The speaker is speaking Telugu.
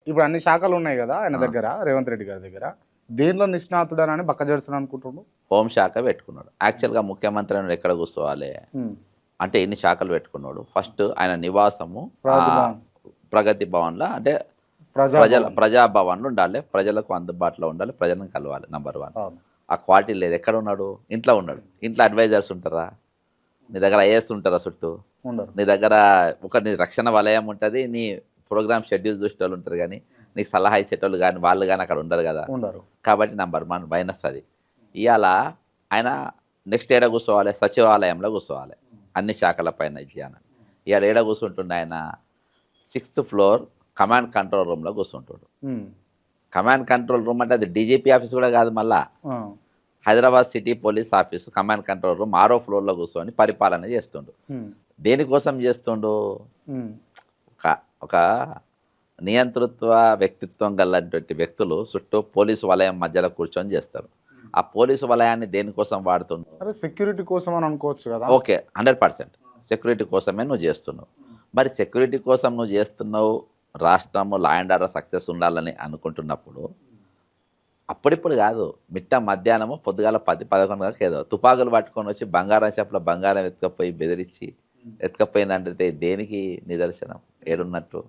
ఇప్పుడు అన్ని శాఖలు ఉన్నాయి కదా ఆయన దగ్గర, రేవంత్ రెడ్డి గారి దగ్గర. దేనిలో నిష్ణాతుడనని బక్కజేడుస్తాడు అనుకుంటుండు. హోంశాఖ పెట్టుకున్నాడు. యాక్చువల్‌గా ముఖ్యమంత్రి అని ఎక్కడ కూర్చోవాలి అంటే ఎన్ని శాఖలు పెట్టుకున్నాడు. ఫస్ట్ ఆయన నివాసము ప్రగతి భవన్, ప్రగతి భవన్‌లో అంటే ప్రజాభవన్. ప్రజాభవన్‌లో ఉండాలి. ప్రజలకు అందుబాటులో ఉండాలి. ప్రజలను కలవాలి నంబర్ 1. అవును. ఆ క్వాలిటీ లేదు. ఎక్కడ ఉన్నాడు? ఇంట్లో ఉన్నాడు. ఇంట్లో అడ్వైజర్స్ ఉంటారా? నీ దగ్గర ఐఏఎస్ ఉంటారా చుట్టూ? ఉండరు. నీ దగ్గర నీ రక్షణ వలయం ఉంటది. నీ ప్రోగ్రామ్ షెడ్యూల్ చూసేటోళ్ళు ఉంటారు గానీ, నీకు సలహా ఇచ్చేటోళ్ళు గానీ, వాళ్ళు గానీ అక్కడ ఉండరు కదా! ఉండరు. కాబట్టి నంబర్ 1 మైనస్ అది. ఇయాల ఆయన నెక్స్ట్ ఏడ కూర్చోవాలి? సచివాలయంలో కూర్చోవాలి. అన్ని శాఖల పైన ఇచ్చేయాలని. ఇయాల ఏడ కూర్చుంటుండు ఆయన? 6th ఫ్లోర్ కమాండ్ కంట్రోల్ రూమ్‌లో కూర్చుంటుండు. కమాండ్ కంట్రోల్ రూమ్ అంటే అది డీజీపీ ఆఫీస్ కూడా కాదు మళ్ళా. Hyderabad city police office command control room 6వ ఫ్లోర్‌లో కూర్చొని పరిపాలన చేస్తుండు. దేనికోసం చేస్తుండు? ఒక నియంతృత్వ వ్యక్తిత్వం గలటువంటి వ్యక్తులు చుట్టూ పోలీసు వలయం మధ్యలో కూర్చొని చేస్తారు. ఆ పోలీసు వలయాన్ని దేనికోసం వాడుతుండు? అరే సెక్యూరిటీ కోసం అని అనుకోవచ్చు కదా. ఓకే. 100% సెక్యూరిటీ కోసమే నువ్వు చేస్తున్నావు. మరి సెక్యూరిటీ కోసం నువ్వు చేస్తున్నావు, రాష్ట్రము లా అండ్ ఆర్డర్ సక్సెస్ ఉండాలని అనుకుంటున్నప్పుడు అప్పుడిప్పుడు కాదు, మిట్ట మధ్యాహ్నము పొద్దుగాల 10, 11 గంటలకు ఏదో తుపాకులు పట్టుకొని వచ్చి బంగారం షాప్లో బంగారం ఎత్తుకపోయి బెదిరించి ఎత్తుకపోయిందంటే దేనికి నిదర్శనం? ఏడున్నట్టు?